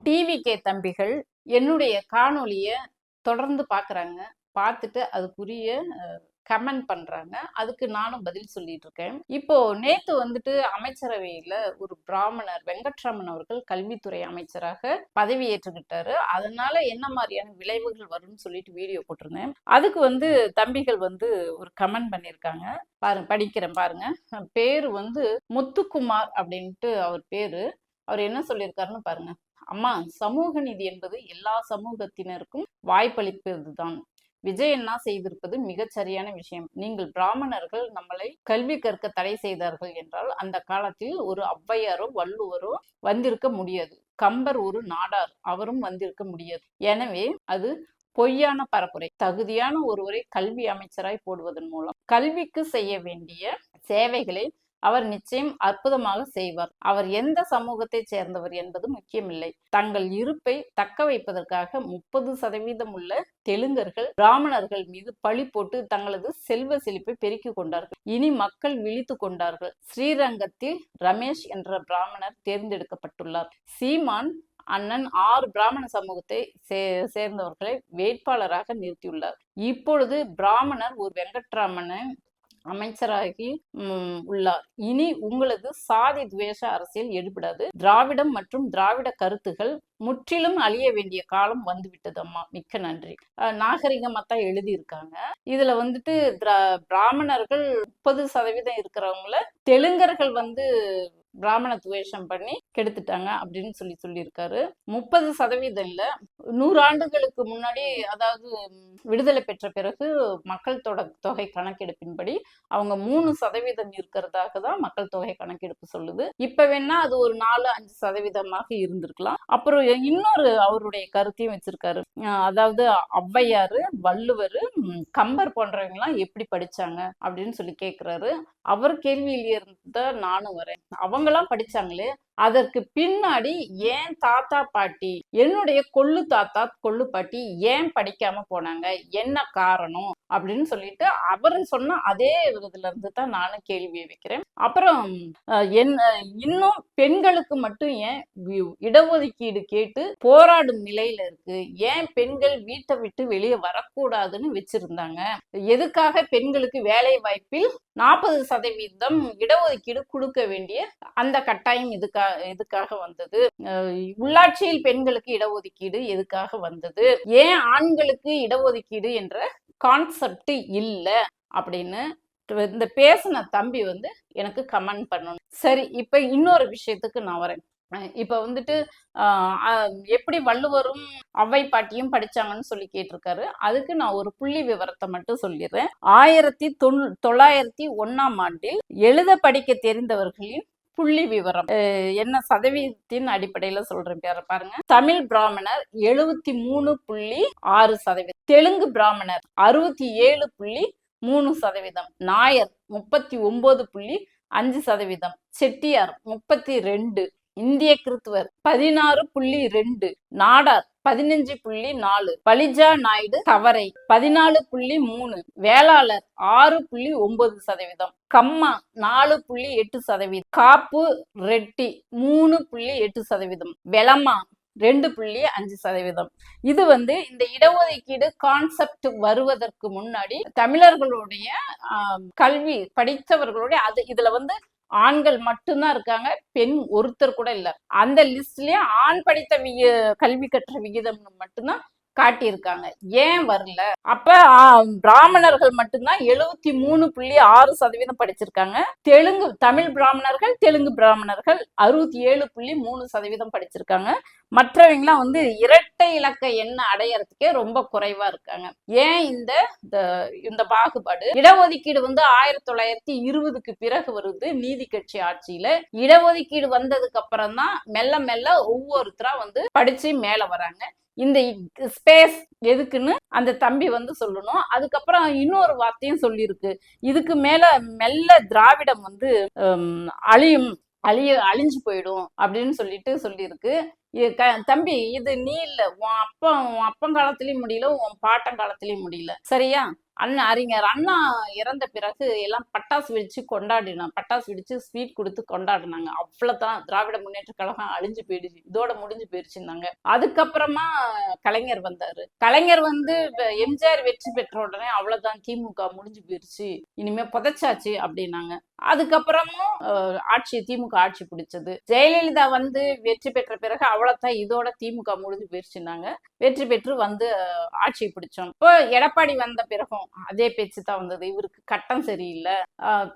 TVK தம்பிகள் என்னுடைய காணொளிய தொடர்ந்து பார்க்குறாங்க. பார்த்துட்டு அதுக்குரிய கமெண்ட் பண்றாங்க. அதுக்கு நானும் பதில் சொல்லிட்டு இருக்கேன். இப்போ நேத்து வந்துட்டு அமைச்சரவையில ஒரு பிராமணர் வெங்கட்ராமன் அவர்கள் கல்வித்துறை அமைச்சராக பதவி ஏற்றுக்கிட்டாரு. அதனால என்ன மாதிரியான விளைவுகள் வரும்னு சொல்லிட்டு வீடியோ போட்டிருந்தேன். அதுக்கு வந்து தம்பிகள் வந்து ஒரு கமெண்ட் பண்ணியிருக்காங்க. பாருங்க, படிக்கிறேன் பாருங்க. பேரு வந்து முத்துக்குமார் அப்படின்ட்டு அவர் பேரு. அவர் என்ன சொல்லியிருக்காருன்னு பாருங்க. அம்மா, சமூக நீதி என்பது எல்லா சமூகத்தினருக்கும் வாய்ப்பளிப்பதுதான். விஜய் அண்ணா செய்திருப்பது மிகச் சரியான விஷயம். நீங்கள் பிராமணர்கள் நம்மளை கல்வி கற்க தடை செய்தார்கள் என்றால் அந்த காலத்தில் ஒரு ஔவையாரோ வள்ளுவரோ வந்திருக்க முடியாது. கம்பர் ஒரு நாடார், அவரும் வந்திருக்க முடியாது. எனவே அது பொய்யான பரப்புரை. தகுதியான ஒருவரை கல்வி அமைச்சராய் போடுவதன் மூலம் கல்விக்கு செய்ய வேண்டிய சேவைகளை அவர் நிச்சயம் அற்புதமாக செய்வார். அவர் எந்த சமூகத்தை சேர்ந்தவர் என்பது முக்கியமில்லை. தங்கள் இருப்பை தக்க வைப்பதற்காக 30% உள்ள தெலுங்கர்கள் பிராமணர்கள் மீது பழி போட்டு தங்களது செல்வ செழிப்பை பெருக்கிக் கொண்டார்கள். இனி மக்கள் விழித்து கொண்டார்கள். ஸ்ரீரங்கத்தில் ரமேஷ் என்ற பிராமணர் தேர்ந்தெடுக்கப்பட்டுள்ளார். சீமான் அண்ணன் 6 பிராமண சமூகத்தை சேர்ந்தவர்களை வேட்பாளராக நிறுத்தியுள்ளார். இப்பொழுது பிராமணர் ஒரு வெங்கட்ராமனை அமைச்சராகி உள்ளார். இனி உங்களது சாதி துவேஷ அரசியல் எடுபடாது. திராவிடம் மற்றும் திராவிட கருத்துகள் முற்றிலும் அழிய வேண்டிய காலம் வந்துவிட்டது அம்மா. மிக்க நன்றி. நாகரிகமா தான் எழுதியிருக்காங்க. இதுல வந்துட்டு பிராமணர்கள் 30% இருக்கிறவங்கள தெலுங்கர்கள் வந்து பிராமண துவேஷம் பண்ணி கெடுத்துட்டாங்க அப்படின்னு சொல்லியிருக்காரு. 30% இல்ல, 100 ஆண்டுகளுக்கு முன்னாடி, அதாவது விடுதலை பெற்ற பிறகு மக்கள் தொகை கணக்கெடுப்பின்படி அவங்க 3% இருக்கிறதாக தான் மக்கள் தொகை கணக்கெடுப்பு சொல்லுது. இப்ப வேணா அது ஒரு 4-5% இருந்திருக்கலாம். அப்புறம் இன்னொரு அவருடைய கருத்தையும் வச்சிருக்காரு. அதாவது ஔவையாரு, வள்ளுவர், கம்பர் போன்றவங்க எல்லாம் எப்படி படிச்சாங்க அப்படின்னு சொல்லி கேட்கிறாரு. அவர் கேள்வியில் இருந்த நானும் வரேன். அவங்கெல்லாம் படிச்சாங்களே, அதற்கு பின்னாடி ஏன் தாத்தா பாட்டி, என்னுடைய கொள்ளு தாத்தா கொள்ளு பாட்டி ஏன் படிக்காம போனாங்க, என்ன காரணம் அப்படின்னு சொல்லிட்டு அவர் சொன்ன அதே இதுல இருந்து தான் நானும் கேள்வியை வைக்கிறேன். அப்புறம் இன்னும் பெண்களுக்கு மட்டும் ஏன் இடஒதுக்கீடு கேட்டு போராடும் நிலையில இருக்கு, ஏன் பெண்கள் வீட்டை விட்டு வெளியே வரக்கூடாதுன்னு வச்சிருந்தாங்க, எதுக்காக பெண்களுக்கு வேலை வாய்ப்பில் 40% இடஒதுக்கீடு கொடுக்க வேண்டிய அந்த கட்டாயம் எதுக்காக வந்தது, உள்ளாட்சியில் பெண்களுக்கு இடஒதுக்கீடு எதுக்காக வந்தது, ஏன் ஆண்களுக்கு இடஒதுக்கீடு என்ற கான்செப்ட் இல்ல அப்படின்னு இந்த பேசின தம்பி வந்து எனக்கு கமெண்ட் பண்ணணும். சரி, இப்ப இன்னொரு விஷயத்துக்கு நான் வரேன். இப்ப வந்துட்டு எப்படி வள்ளுவரும் ஔவை பாட்டியும் படிச்சாங்கன்னு சொல்லி கேட்டிருக்காரு. அதுக்கு நான் ஒரு புள்ளி விவரத்தை மட்டும் சொல்லிடுறேன். 1901ஆம் ஆண்டில் எழுத படிக்க தெரிந்தவர்களின் புள்ளி விவரம் என்ன சதவீதத்தின் அடிப்படையில சொல்றேன் பாருங்க. தமிழ் பிராமணர் 73.6%, தெலுங்கு பிராமணர் 67.3%, நாயர் 39.5%, செட்டியார் 32, இந்திய கிறித்துவர் 16.2, நாடார் 15.4, பலிஜா நாயுடு தவறை 14.3, வேளாளர் 6.9%, கம்மா 4.8%, காப்பு ரெட்டி 3.8%, வெளமா 2.5%. இது வந்து இந்த இடஒதுக்கீடு கான்செப்ட் வருவதற்கு முன்னாடி தமிழர்களுடைய கல்வி படித்தவர்களுடைய இதுல வந்து ஆண்கள் மட்டும்தான் இருக்காங்க, பெண் ஒருத்தர் கூட இல்ல. அந்த லிஸ்ட்லயே ஆண் படித்த கல்வி கற்ற விகிதம் மட்டும்தான் காட்டியிருக்காங்க. ஏன் வரல? அப்ப பிராமணர்கள் மட்டும்தான் 73.6% படிச்சிருக்காங்க. தமிழ் பிராமணர்கள் 67.3% படிச்சிருக்காங்க. மற்றவங்களாம் வந்து இரட்டை இலக்க எண்ண அடையறதுக்கே ரொம்ப குறைவா இருக்காங்க. ஏன் இந்த பாகுபாடு? இடஒதுக்கீடு வந்து 1920க்கு பிறகு வருது நீதி கட்சி ஆட்சியில. இடஒதுக்கீடு வந்ததுக்கு அப்புறம் தான் மெல்ல மெல்ல ஒவ்வொருத்தரா வந்து படிச்சு மேல வராங்க. இந்த ஸ்பேஸ் எதுக்குன்னு அந்த தம்பி வந்து சொல்லணும். அதுக்கப்புறம் இன்னொரு வார்த்தையும் சொல்லியிருக்கு, இதுக்கு மேல மெல்ல திராவிடம் வந்து அழிஞ்சு போயிடும் அப்படின்னு சொல்லியிருக்கு. தம்பி, இது நீ இல்ல, உன் அப்பன் காலத்திலயும் முடியல, உன் பாட்டன் காலத்திலயும் முடியல, சரியா? அறிஞர் அண்ணா இறந்த பிறகு எல்லாம் பட்டாசு வெடிச்சு கொண்டாடினாங்க, பட்டாசு வெடிச்சு ஸ்வீட் கொடுத்து கொண்டாடினாங்க. அவ்வளவுதான், திராவிட முன்னேற்ற கழகம் அழிஞ்சு போயிடுச்சு, இதோட முடிஞ்சு போயிடுச்சுன்னாங்க. அதுக்கப்புறமா கலைஞர் வந்தாரு. கலைஞர் வந்து எம்ஜிஆர் வெற்றி பெற்ற உடனே அவ்வளவுதான், திமுக முடிஞ்சு போயிடுச்சு, இனிமே புதைச்சாச்சு அப்படின்னாங்க. அதுக்கப்புறமும் திமுக ஆட்சி பிடிச்சது. ஜெயலலிதா வந்து வெற்றி பெற்ற பிறகு அவ்வளவுதான், இதோட திமுக முடிஞ்சு போயிடுச்சுன்னாங்க. வெற்றி பெற்று வந்து ஆட்சி பிடிச்சோம். இப்போ எடப்பாடி வந்த பிறகும் அதே பேச்சு தான் வந்தது. இவருக்கு கட்டம் சரியில்லை,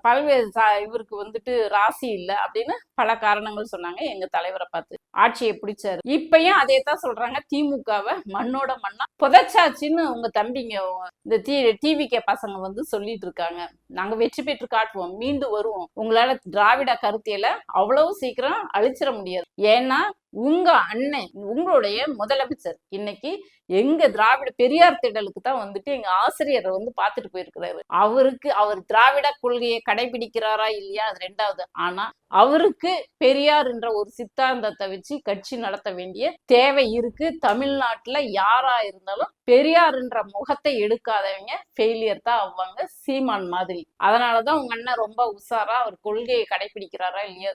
பல்வேறு இவருக்கு வந்துட்டு ராசி இல்லை அப்படின்னு பல காரணங்கள் சொன்னாங்க. எங்க தலைவரை பார்த்து ஆட்சியை பிடிச்சாரு. இப்பயும் அதே தான் சொல்றாங்க, திமுகவை மண்ணோட மண்ணா புதைச்சாச்சுன்னு உங்க தம்பிங்க இந்த டிவிகே பசங்க வந்து சொல்லிட்டு இருக்காங்க. நாங்க வெற்றி பெற்று காட்டுவோம், மீண்டும் வருவோம். உங்களால திராவிட கருத்தியல அவ்வளவு சீக்கிரம் அழிச்சிட முடியாது. ஏன்னா உங்க அண்ணன், உங்களுடைய முதலமைச்சர் இன்னைக்கு எங்க திராவிட பெரியார் திடலுக்கு தான் வந்துட்டு எங்க ஆசிரியரை வந்து பார்த்துட்டு போயிருக்கிறாரு. அவர் திராவிட கொள்கையை கடைபிடிக்கிறாரா இல்லையா அது ரெண்டாவது. ஆனா அவருக்கு பெரியார் என்ற ஒரு சித்தாந்தத்தை வச்சு கட்சி நடத்த வேண்டிய தேவை இருக்கு. தமிழ்நாட்டுல யாரா இருந்தாலும் பெரியார் என்ற முகத்தை எடுக்காதவங்க ஃபெயிலியர் தான் ஆவாங்க, சீமான் மாதிரி. அதனாலதான் உங்க அண்ணன் ரொம்ப உஷாரா அவர் கொள்கையை கடைபிடிக்கிறாரா இல்லையா.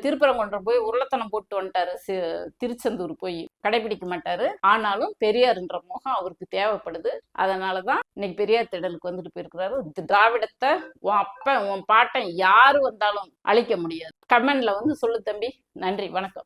திருப்பரங்குன்றம் போய் உருளத்தனம் போட்டு வந்துட்டாரு, திருச்செந்தூர் போய் கடைபிடிக்க மாட்டாரு. ஆனாலும் பெரியார் என்ற முகம் அவருக்கு தேவைப்படுது. அதனாலதான் இன்னைக்கு பெரியார் திடலுக்கு வந்துட்டு போயிருக்கிறாரு. திராவிடத்தை உன் அப்பன் உன் பாட்டன் யாரு வந்தாலும் அழிக்க முடியாது. கமெண்ட்ல வந்து சொல்லு தம்பி. நன்றி, வணக்கம்.